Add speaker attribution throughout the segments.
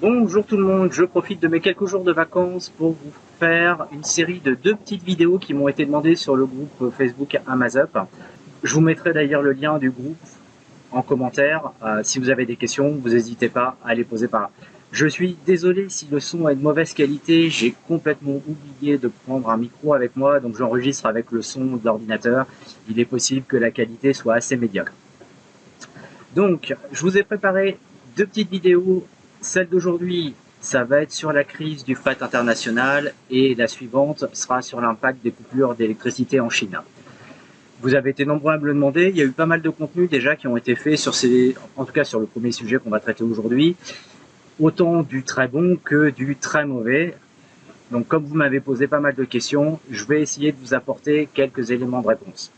Speaker 1: Bonjour tout le monde, je profite de mes quelques jours de vacances pour vous faire une série de 2 petites vidéos qui m'ont été demandées sur le groupe Facebook Amazup. Je vous mettrai d'ailleurs le lien du groupe en commentaire. Si vous avez des questions, vous n'hésitez pas à les poser par là. Je suis désolé si le son est de mauvaise qualité, j'ai complètement oublié de prendre un micro avec moi, donc j'enregistre avec le son de l'ordinateur. Il est possible que la qualité soit assez médiocre. Donc, je vous ai préparé 2 petites vidéos. Celle d'aujourd'hui, ça va être sur la crise du fret international et la suivante sera sur l'impact des coupures d'électricité en Chine. Vous avez été nombreux à me le demander, il y a eu pas mal de contenus déjà qui ont été faits sur en tout cas sur le premier sujet qu'on va traiter aujourd'hui, autant du très bon que du très mauvais. Donc comme vous m'avez posé pas mal de questions, je vais essayer de vous apporter quelques éléments de réponse.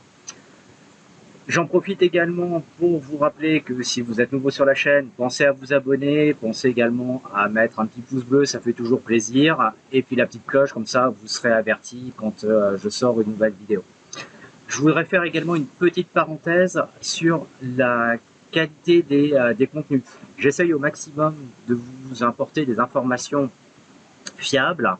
Speaker 1: J'en profite également pour vous rappeler que si vous êtes nouveau sur la chaîne, pensez à vous abonner, pensez également à mettre un petit pouce bleu, ça fait toujours plaisir. Et puis la petite cloche, comme ça vous serez averti quand je sors une nouvelle vidéo. Je voudrais faire également une petite parenthèse sur la qualité des contenus. J'essaye au maximum de vous apporter des informations fiables,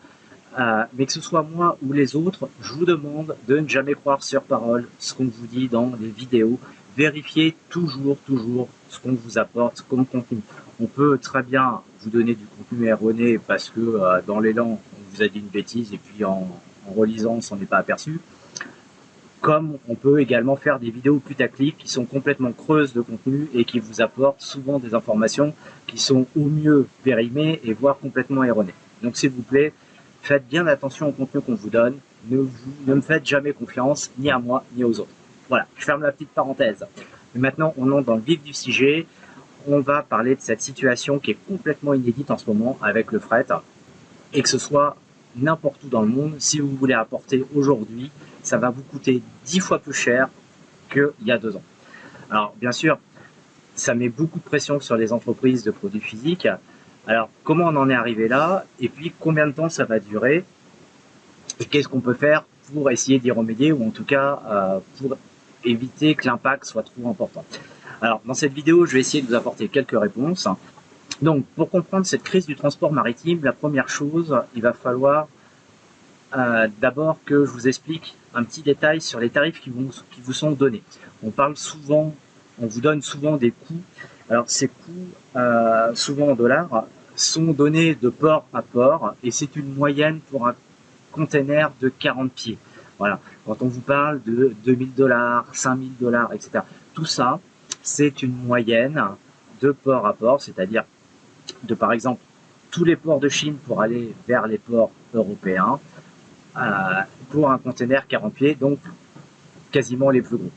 Speaker 1: mais que ce soit moi ou les autres, je vous demande de ne jamais croire sur parole ce qu'on vous dit dans les vidéos. Vérifiez toujours ce qu'on vous apporte comme contenu. On peut très bien vous donner du contenu erroné parce que dans l'élan, on vous a dit une bêtise et puis en relisant, on s'en est pas aperçu. Comme on peut également faire des vidéos putaclic qui sont complètement creuses de contenu et qui vous apportent souvent des informations qui sont au mieux périmées et voire complètement erronées. Donc s'il vous plaît, faites bien attention au contenu qu'on vous donne. Ne me faites jamais confiance, ni à moi, ni aux autres. Voilà, je ferme la petite parenthèse. Mais maintenant, on entre dans le vif du sujet. On va parler de cette situation qui est complètement inédite en ce moment avec le fret. Et que ce soit n'importe où dans le monde, si vous voulez apporter aujourd'hui, ça va vous coûter 10 fois plus cher qu'il y a 2 ans. Alors, bien sûr, ça met beaucoup de pression sur les entreprises de produits physiques. Alors, comment on en est arrivé là? Et puis, combien de temps ça va durer? Et qu'est-ce qu'on peut faire pour essayer d'y remédier, ou en tout cas pour éviter que l'impact soit trop important? Alors, dans cette vidéo, je vais essayer de vous apporter quelques réponses. Donc, pour comprendre cette crise du transport maritime, la première chose, il va falloir d'abord que je vous explique un petit détail sur les tarifs qui vous sont donnés. On vous donne souvent des coûts. Alors, ces coûts, souvent en dollars, sont donnés de port à port et c'est une moyenne pour un container de 40 pieds. Voilà. Quand on vous parle de 2000 $, 5000 $, etc., tout ça, c'est une moyenne de port à port, c'est-à-dire de, par exemple, tous les ports de Chine pour aller vers les ports européens pour un container 40 pieds, donc quasiment les plus gros.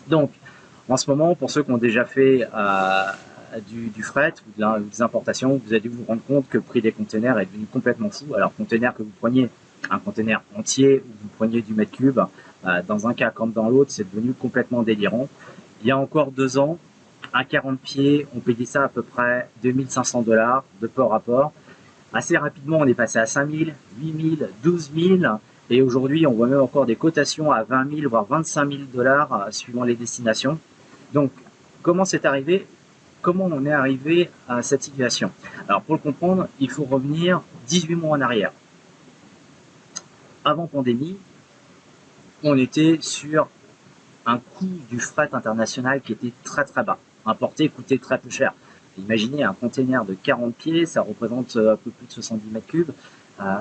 Speaker 1: Donc, en ce moment, pour ceux qui ont déjà fait du fret ou des importations, vous allez vous rendre compte que le prix des containers est devenu complètement fou. Alors, container que vous preniez un container entier ou vous preniez du mètre cube, dans un cas comme dans l'autre, c'est devenu complètement délirant. Il y a encore 2 ans, un 40 pieds, on payait ça à peu près 2500 $ de port à port. Assez rapidement, on est passé à 5000, 8000, 12 000. Et aujourd'hui, on voit même encore des cotations à 20 000, voire 25 000 $ suivant les destinations. Donc, comment c'est arrivé? Comment on est arrivé à cette situation? Alors, pour le comprendre, il faut revenir 18 mois en arrière. Avant pandémie, on était sur un coût du fret international qui était très bas. Importer coûtait très peu cher. Imaginez un container de 40 pieds, ça représente un peu plus de 70 mètres cubes.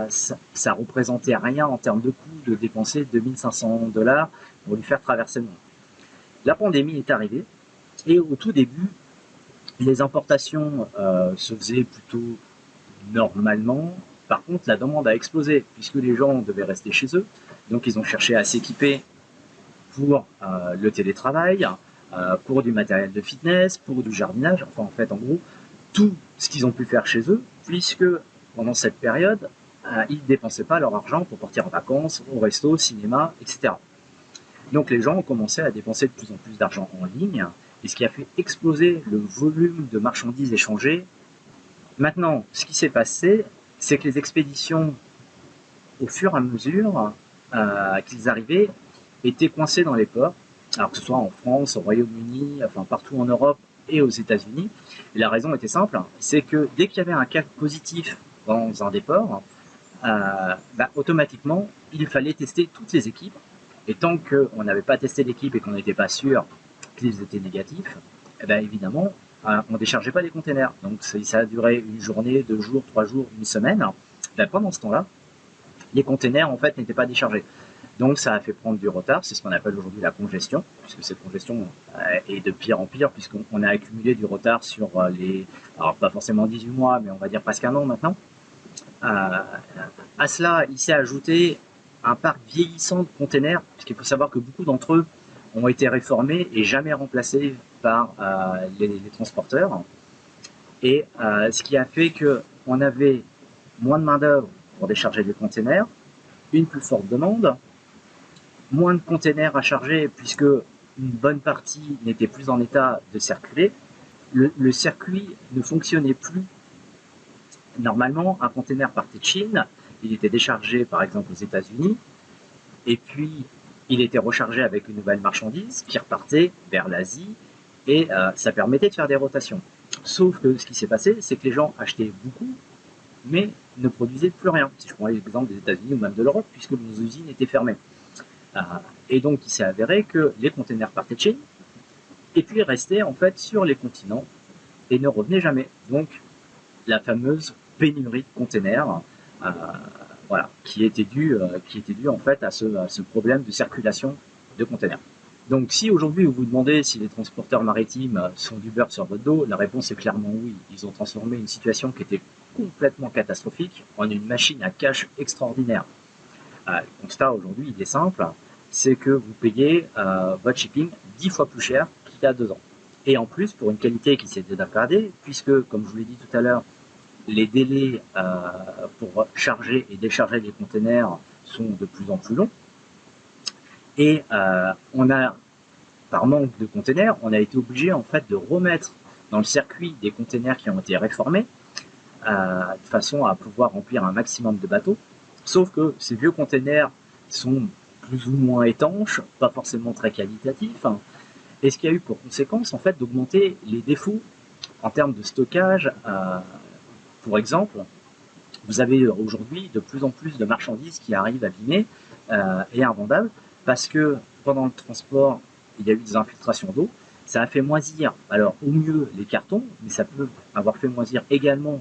Speaker 1: Ça représentait rien en termes de coût de dépenser 2500 $ pour lui faire traverser le monde. La pandémie est arrivée et au tout début, les importations se faisaient plutôt normalement. Par contre, la demande a explosé puisque les gens devaient rester chez eux. Donc, ils ont cherché à s'équiper pour le télétravail, pour du matériel de fitness, pour du jardinage, enfin en fait en gros, tout ce qu'ils ont pu faire chez eux, puisque pendant cette période, ils ne dépensaient pas leur argent pour partir en vacances, au resto, au cinéma, etc. Donc les gens ont commencé à dépenser de plus en plus d'argent en ligne, et ce qui a fait exploser le volume de marchandises échangées. Maintenant, ce qui s'est passé, c'est que les expéditions, au fur et à mesure qu'ils arrivaient, étaient coincés dans les ports, alors que ce soit en France, au Royaume-Uni, enfin partout en Europe, et aux États-Unis. Et la raison était simple, c'est que dès qu'il y avait un cas positif dans un des ports, automatiquement, il fallait tester toutes les équipes. Et tant qu'on n'avait pas testé l'équipe et qu'on n'était pas sûr qu'ils étaient négatifs, évidemment, on ne déchargeait pas les containers. Donc ça a duré une journée, 2 jours, 3 jours, une semaine. Pendant ce temps-là, les containers en fait n'étaient pas déchargés. Donc ça a fait prendre du retard, c'est ce qu'on appelle aujourd'hui la congestion, puisque cette congestion est de pire en pire, puisqu'on a accumulé du retard sur alors pas forcément 18 mois, mais on va dire presque un an maintenant. À cela, il s'est ajouté un parc vieillissant de containers, puisqu'il faut savoir que beaucoup d'entre eux ont été réformés et jamais remplacés par les transporteurs. Et ce qui a fait qu'on avait moins de main-d'œuvre pour décharger les containers, une plus forte demande, moins de containers à charger puisque une bonne partie n'était plus en état de circuler. Le circuit ne fonctionnait plus. Normalement, un container partait de Chine, il était déchargé par exemple aux États-Unis, et puis il était rechargé avec une nouvelle marchandise qui repartait vers l'Asie, et ça permettait de faire des rotations. Sauf que ce qui s'est passé, c'est que les gens achetaient beaucoup, mais ne produisaient plus rien. Si je prends l'exemple des États-Unis ou même de l'Europe, puisque nos usines étaient fermées. Et donc il s'est avéré que les containers partaient de Chine, et puis restaient en fait sur les continents, et ne revenaient jamais. Donc la fameuse pénurie de containers, voilà, qui était due en fait à ce problème de circulation de containers. Donc si aujourd'hui vous vous demandez si les transporteurs maritimes sont du beurre sur votre dos, la réponse est clairement oui. Ils ont transformé une situation qui était complètement catastrophique en une machine à cash extraordinaire. Le constat aujourd'hui il est simple, c'est que vous payez votre shipping 10 fois plus cher qu'il y a 2 ans. Et en plus pour une qualité qui s'est dégradée, puisque comme je vous l'ai dit tout à l'heure, les délais pour charger et décharger les containers sont de plus en plus longs. Et on a, par manque de containers, on a été obligé en fait de remettre dans le circuit des containers qui ont été réformés de façon à pouvoir remplir un maximum de bateaux. Sauf que ces vieux containers sont plus ou moins étanches, pas forcément très qualitatifs, et ce qui a eu pour conséquence en fait d'augmenter les défauts en termes de stockage. Pour exemple, vous avez aujourd'hui de plus en plus de marchandises qui arrivent abîmées et invendables parce que pendant le transport, il y a eu des infiltrations d'eau. Ça a fait moisir, alors au mieux les cartons, mais ça peut avoir fait moisir également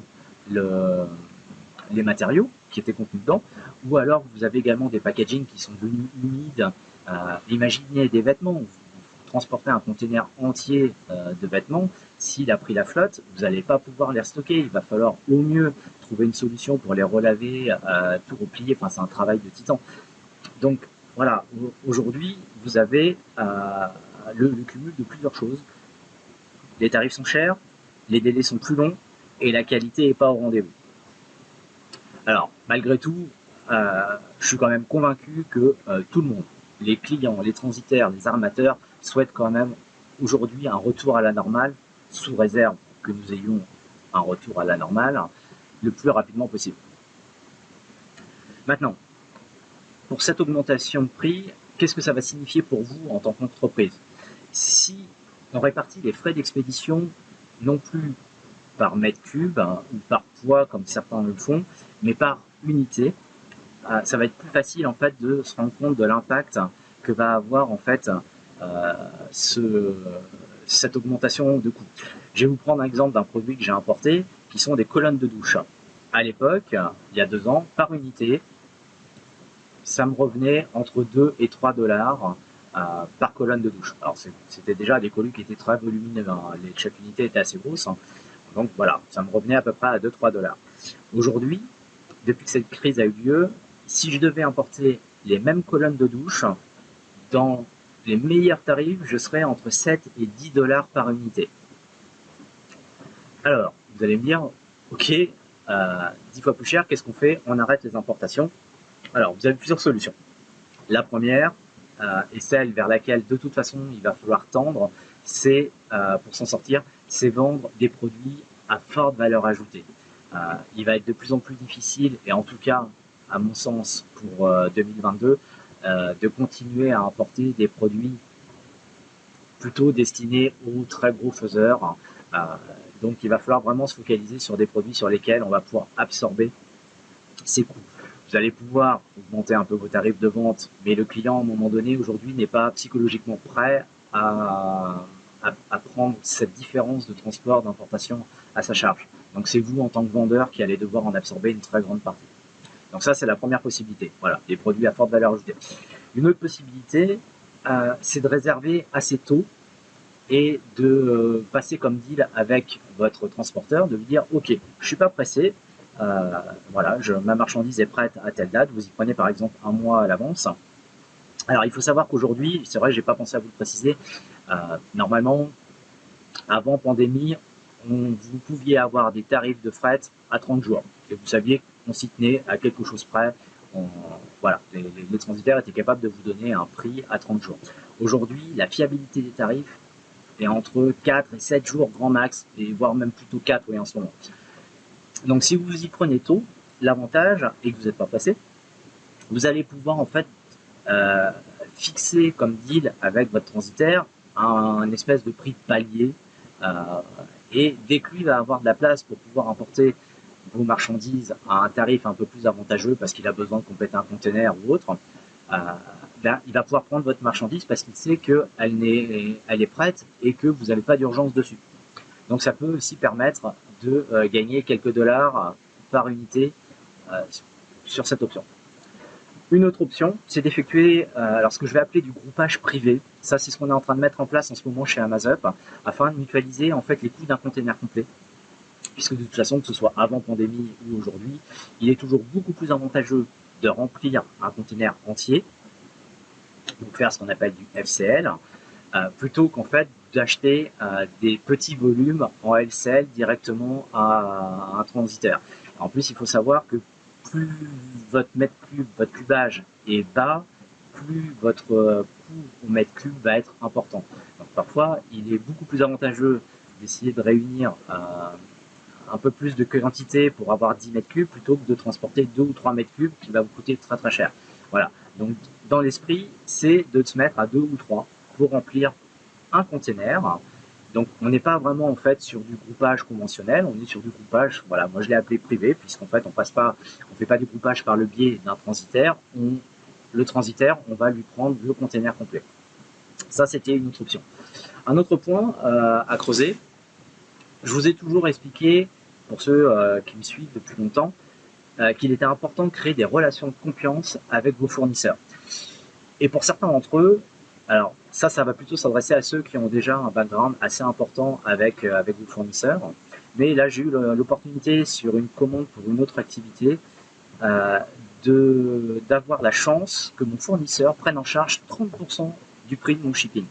Speaker 1: les matériaux qui étaient contenus dedans, ou alors vous avez également des packagings qui sont devenus humides. Imaginez des vêtements, vous transportez un conteneur entier de vêtements, s'il a pris la flotte, vous n'allez pas pouvoir les restocker, il va falloir au mieux trouver une solution pour les relaver, tout replier, enfin c'est un travail de titan. Donc voilà, aujourd'hui vous avez le cumul de plusieurs choses. Les tarifs sont chers, les délais sont plus longs et la qualité n'est pas au rendez-vous. Alors malgré tout, je suis quand même convaincu que tout le monde, les clients, les transitaires, les armateurs souhaitent quand même aujourd'hui un retour à la normale, sous réserve que nous ayons un retour à la normale le plus rapidement possible. Maintenant, pour cette augmentation de prix, qu'est-ce que ça va signifier pour vous en tant qu'entreprise? Si on répartit les frais d'expédition non plus par mètre cube ou par poids comme certains le font, mais par unité, ça va être plus facile en fait de se rendre compte de l'impact que va avoir en fait cette augmentation de coût. Je vais vous prendre un exemple d'un produit que j'ai importé, qui sont des colonnes de douche. À l'époque, il y a 2 ans, par unité, ça me revenait entre 2 et 3 dollars par colonne de douche. Alors c'était déjà des colus qui étaient très volumineux, chaque unité était assez grosse, donc voilà, ça me revenait à peu près à 2-3 dollars. Aujourd'hui, depuis que cette crise a eu lieu, si je devais importer les mêmes colonnes de douche, dans les meilleurs tarifs, je serais entre 7 et 10 dollars par unité. Alors, vous allez me dire, ok, 10 fois plus cher, qu'est-ce qu'on fait? On arrête les importations. Alors, vous avez plusieurs solutions. La première, et celle vers laquelle de toute façon il va falloir tendre, c'est, pour s'en sortir, c'est vendre des produits à forte valeur ajoutée. Il va être de plus en plus difficile, et en tout cas, à mon sens, pour 2022, de continuer à importer des produits plutôt destiné aux très gros faiseurs. Donc il va falloir vraiment se focaliser sur des produits sur lesquels on va pouvoir absorber ces coûts. Vous allez pouvoir augmenter un peu vos tarifs de vente, mais le client, à un moment donné, aujourd'hui, n'est pas psychologiquement prêt à prendre cette différence de transport, d'importation à sa charge. Donc c'est vous, en tant que vendeur, qui allez devoir en absorber une très grande partie. Donc ça, c'est la première possibilité. Voilà, des produits à forte valeur ajoutée. Une autre possibilité, c'est de réserver assez tôt et de passer comme deal avec votre transporteur, de lui dire, ok, je suis pas pressé, voilà, ma marchandise est prête à telle date, vous y prenez par exemple un mois à l'avance. Alors il faut savoir qu'aujourd'hui, c'est vrai, j'ai pas pensé à vous le préciser, normalement, avant pandémie, vous pouviez avoir des tarifs de fret à 30 jours, et vous saviez qu'on s'y tenait à quelque chose près. Voilà, les transitaires étaient capables de vous donner un prix à 30 jours. Aujourd'hui, la fiabilité des tarifs est entre 4 et 7 jours grand max, et voire même plutôt 4 oui, en ce moment. Donc si vous y prenez tôt, l'avantage, et que vous n'êtes pas pressé, vous allez pouvoir en fait fixer comme deal avec votre transitaire un espèce de prix de palier, et dès que lui va avoir de la place pour pouvoir importer vos marchandises à un tarif un peu plus avantageux parce qu'il a besoin de compléter un conteneur ou autre, ben, il va pouvoir prendre votre marchandise parce qu'il sait qu'elle est prête et que vous n'avez pas d'urgence dessus. Donc ça peut aussi permettre de gagner quelques dollars par unité sur cette option. Une autre option, c'est d'effectuer alors ce que je vais appeler du groupage privé. Ça, c'est ce qu'on est en train de mettre en place en ce moment chez AmazUp, afin de mutualiser en fait les coûts d'un container complet. Puisque de toute façon, que ce soit avant pandémie ou aujourd'hui, il est toujours beaucoup plus avantageux de remplir un container entier, donc faire ce qu'on appelle du FCL, plutôt qu'en fait d'acheter des petits volumes en LCL directement à un transiteur. En plus, il faut savoir que plus votre mètre cube, votre cubage est bas, plus votre coût au mètre cube va être important. Donc parfois, il est beaucoup plus avantageux d'essayer de réunir un peu plus de quantité pour avoir 10 mètres cubes plutôt que de transporter 2 ou 3 mètres cubes qui va vous coûter très très cher. Voilà, donc dans l'esprit, c'est de se mettre à 2 ou 3 pour remplir un container. Donc on n'est pas vraiment en fait sur du groupage conventionnel, on est sur du groupage, voilà, moi je l'ai appelé privé, puisqu'en fait on fait pas du groupage par le biais d'un transitaire, le transitaire, on va lui prendre le container complet. Ça, c'était une autre option. Un autre point à creuser, je vous ai toujours expliqué, pour ceux qui me suivent depuis longtemps, qu'il était important de créer des relations de confiance avec vos fournisseurs. Et pour certains d'entre eux, alors ça va plutôt s'adresser à ceux qui ont déjà un background assez important avec vos fournisseurs. Mais là, j'ai eu l'opportunité sur une commande pour une autre activité d'avoir la chance que mon fournisseur prenne en charge 30% du prix de mon shipping.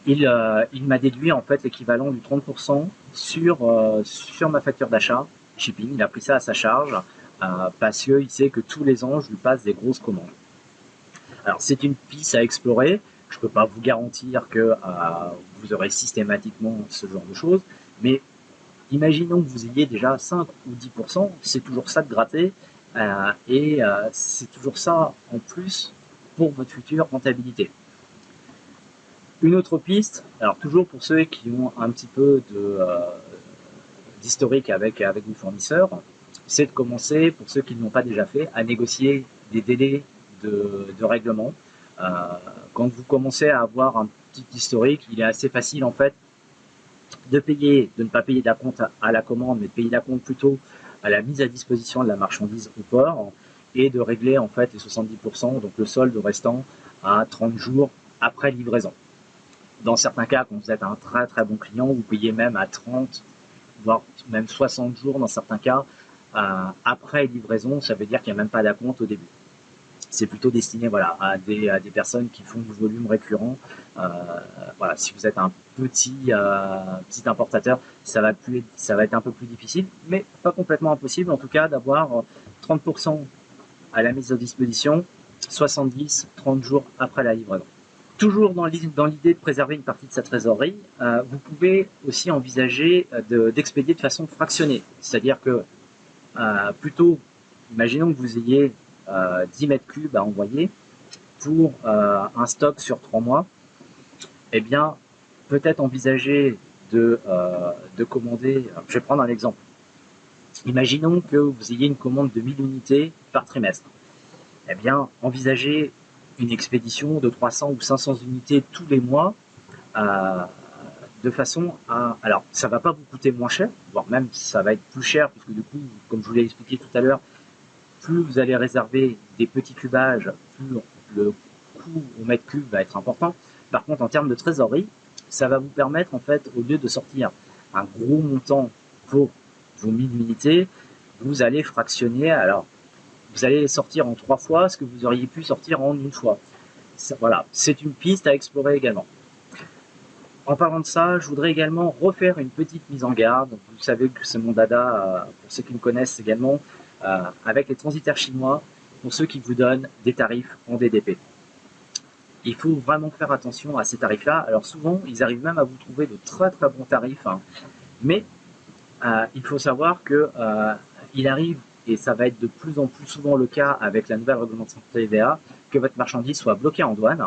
Speaker 1: Il m'a déduit en fait l'équivalent du 30% sur ma facture d'achat shipping. Il a pris ça à sa charge parce qu'il sait que tous les ans, je lui passe des grosses commandes. Alors, c'est une piste à explorer. Je ne peux pas vous garantir que vous aurez systématiquement ce genre de choses, mais imaginons que vous ayez déjà 5 ou 10%, c'est toujours ça de gratter, et c'est toujours ça en plus pour votre future rentabilité. Une autre piste, alors toujours pour ceux qui ont un petit peu d'historique avec vos fournisseurs, c'est de commencer, pour ceux qui ne l'ont pas déjà fait, à négocier des délais de règlement. Quand vous commencez à avoir un petit historique, il est assez facile en fait de ne pas payer d'acompte à la commande, mais de payer d'acompte plutôt à la mise à disposition de la marchandise au port, et de régler en fait les 70%, donc le solde restant à 30 jours après livraison. Dans certains cas, quand vous êtes un très très bon client, vous payez même à 30, voire même 60 jours dans certains cas, après livraison. Ça veut dire qu'il n'y a même pas d'acompte au début. C'est plutôt destiné voilà, à des personnes qui font du volume récurrent. Voilà, si vous êtes un petit importateur, ça va être un peu plus difficile, mais pas complètement impossible en tout cas d'avoir 30% à la mise à disposition, 70, 30 jours après la livraison. Toujours dans l'idée de préserver une partie de sa trésorerie, vous pouvez aussi envisager d'expédier de façon fractionnée. C'est-à-dire que plutôt, imaginons que vous ayez 10 mètres cubes à envoyer pour un stock sur 3 mois. eh bien, peut-être envisager de commander. Je vais prendre un exemple. Imaginons que vous ayez une commande de 1000 unités par trimestre. Eh bien, envisagez une expédition de 300 ou 500 unités tous les mois, euh, de façon à... Alors, ça ne va pas vous coûter moins cher, voire même ça va être plus cher, puisque du coup, comme je vous l'ai expliqué tout à l'heure, plus vous allez réserver des petits cubages, plus le coût au mètre cube va être important. Par contre, en termes de trésorerie, ça va vous permettre, en fait, au lieu de sortir un gros montant pour vos 1000 unités, vous allez fractionner. Alors, vous allez sortir en 3 fois ce que vous auriez pu sortir en une fois. Voilà, c'est une piste à explorer également. En parlant de ça, je voudrais également refaire une petite mise en garde. Vous savez que c'est mon dada, pour ceux qui me connaissent également, avec les transitaires chinois, pour ceux qui vous donnent des tarifs en DDP. Il faut vraiment faire attention à ces tarifs-là. Alors souvent, ils arrivent même à vous trouver de très très bons tarifs, hein. Mais il faut savoir que il arrive, et ça va être de plus en plus souvent le cas avec la nouvelle réglementation de TVA, que votre marchandise soit bloquée en douane.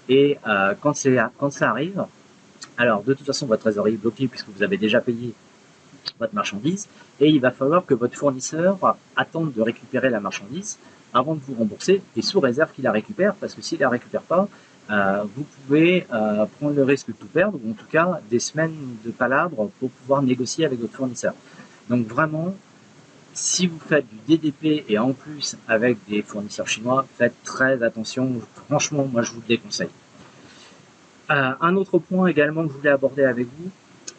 Speaker 1: Et quand ça arrive, alors de toute façon votre trésorerie est bloquée puisque vous avez déjà payé votre marchandise, et il va falloir que votre fournisseur attende de récupérer la marchandise avant de vous rembourser, et sous réserve qu'il la récupère, parce que s'il la récupère pas, vous pouvez prendre le risque de tout perdre, ou en tout cas des semaines de palabres pour pouvoir négocier avec votre fournisseur. Donc vraiment, si vous faites du DDP et en plus avec des fournisseurs chinois, faites très attention. Franchement, moi je vous le déconseille. Un autre point également que je voulais aborder avec vous,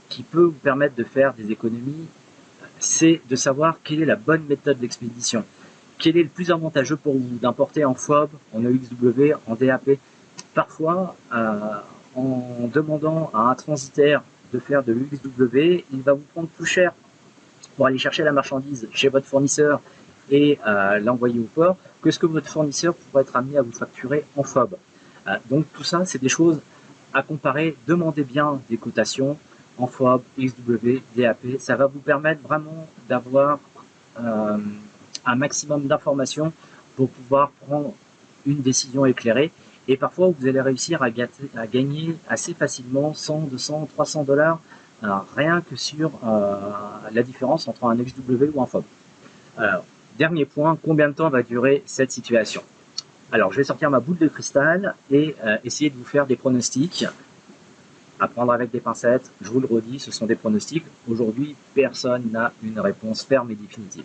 Speaker 1: qui peut vous permettre de faire des économies, c'est de savoir quelle est la bonne méthode d'expédition. Quel est le plus avantageux pour vous d'importer en FOB, en EXW, en DAP. Parfois, en demandant à un transitaire de faire de l'UXW, il va vous prendre plus cher pour aller chercher la marchandise chez votre fournisseur et l'envoyer au port que ce que votre fournisseur pourrait être amené à vous facturer en FOB. Donc tout ça, c'est des choses à comparer. Demandez bien des cotations en FOB, XW, DAP. Ça va vous permettre vraiment d'avoir un maximum d'informations pour pouvoir prendre une décision éclairée. Et parfois, vous allez réussir à gagner assez facilement 100, 200, 300 dollars, rien que sur la différence entre un XW ou un FOB. Alors, dernier point, combien de temps va durer cette situation? Alors, je vais sortir ma boule de cristal et essayer de vous faire des pronostics. À prendre avec des pincettes, je vous le redis, ce sont des pronostics. Aujourd'hui, personne n'a une réponse ferme et définitive.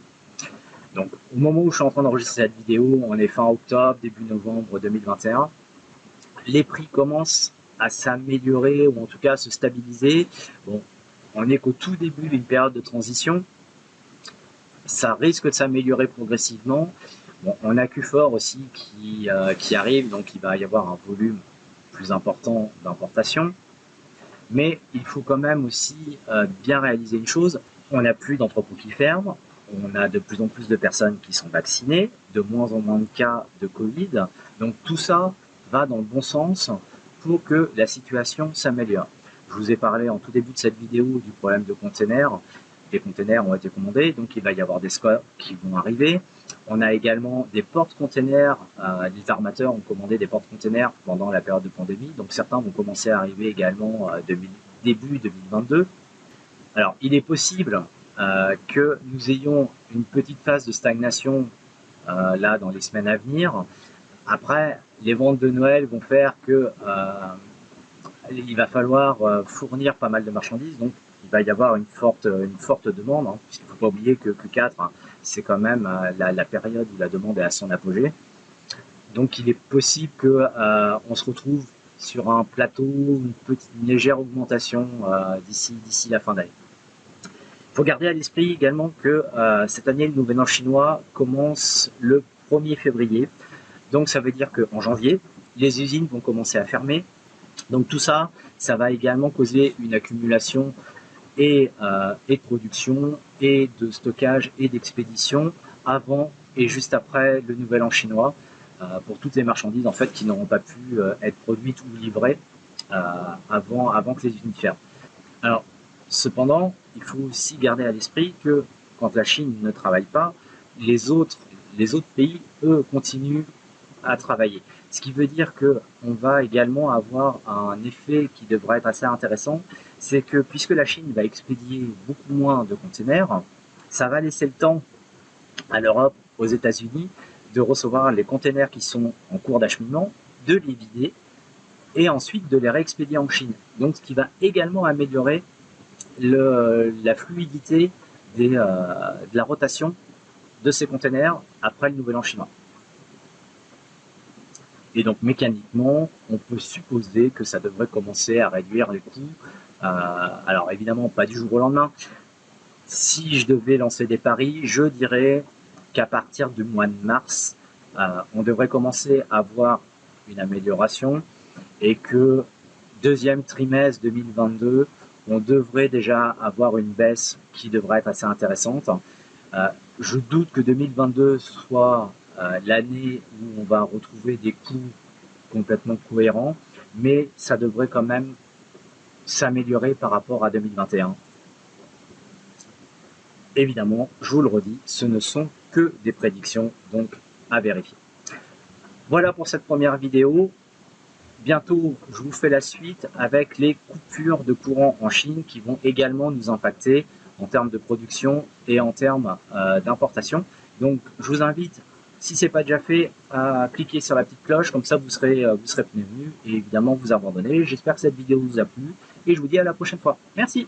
Speaker 1: Donc, au moment où je suis en train d'enregistrer cette vidéo, on est fin octobre, début novembre 2021. Les prix commencent à s'améliorer ou en tout cas à se stabiliser. Bon, on n'est qu'au tout début d'une période de transition. Ça risque de s'améliorer progressivement. Bon, on a Q4 aussi qui arrive, donc il va y avoir un volume plus important d'importation. Mais il faut quand même aussi bien réaliser une chose, on n'a plus d'entrepôts qui ferment, on a de plus en plus de personnes qui sont vaccinées, de moins en moins de cas de Covid, donc tout ça va dans le bon sens pour que la situation s'améliore. Je vous ai parlé en tout début de cette vidéo du problème de containers. Les containers ont été commandés, donc il va y avoir des scores qui vont arriver. On a également des porte-containers. Les armateurs ont commandé des porte-containers pendant la période de pandémie, donc certains vont commencer à arriver également début 2022. Alors, il est possible que nous ayons une petite phase de stagnation là dans les semaines à venir. Après, les ventes de Noël vont faire que il va falloir fournir pas mal de marchandises, donc il va y avoir une forte demande, hein, puisqu'il ne faut pas oublier que Q4, hein, c'est quand même la période où la demande est à son apogée. Donc il est possible qu'on se retrouve sur un plateau, une légère augmentation d'ici la fin d'année. Il faut garder à l'esprit également que cette année, le Nouvel An chinois commence le 1er février. Donc ça veut dire qu'en janvier, les usines vont commencer à fermer. Donc tout ça, ça va également causer une accumulation et de production, et de stockage, et d'expédition avant et juste après le Nouvel An chinois, pour toutes les marchandises en fait qui n'auront pas pu être produites ou livrées avant que les usines ferment. Alors, cependant, il faut aussi garder à l'esprit que quand la Chine ne travaille pas, les autres pays, eux, continuent à travailler. Ce qui veut dire qu'on va également avoir un effet qui devrait être assez intéressant, c'est que puisque la Chine va expédier beaucoup moins de conteneurs, ça va laisser le temps à l'Europe, aux États-Unis, de recevoir les conteneurs qui sont en cours d'acheminement, de les vider et ensuite de les réexpédier en Chine. Donc ce qui va également améliorer la fluidité de la rotation de ces conteneurs après le nouvel an chinois. Et donc mécaniquement, on peut supposer que ça devrait commencer à réduire les coûts. Alors évidemment, pas du jour au lendemain. Si je devais lancer des paris, je dirais qu'à partir du mois de mars, on devrait commencer à voir une amélioration et que deuxième trimestre 2022, on devrait déjà avoir une baisse qui devrait être assez intéressante. Je doute que 2022 soit l'année où on va retrouver des coûts complètement cohérents, mais ça devrait quand même s'améliorer par rapport à 2021. Évidemment, je vous le redis, ce ne sont que des prédictions, donc à vérifier. Voilà pour cette première vidéo. Bientôt, je vous fais la suite avec les coupures de courant en Chine qui vont également nous impacter en termes de production et en termes d'importation. Donc, je vous invite, si ce n'est pas déjà fait, à cliquer sur la petite cloche, comme ça vous serez prévenu et évidemment vous abandonner. J'espère que cette vidéo vous a plu et je vous dis à la prochaine fois. Merci.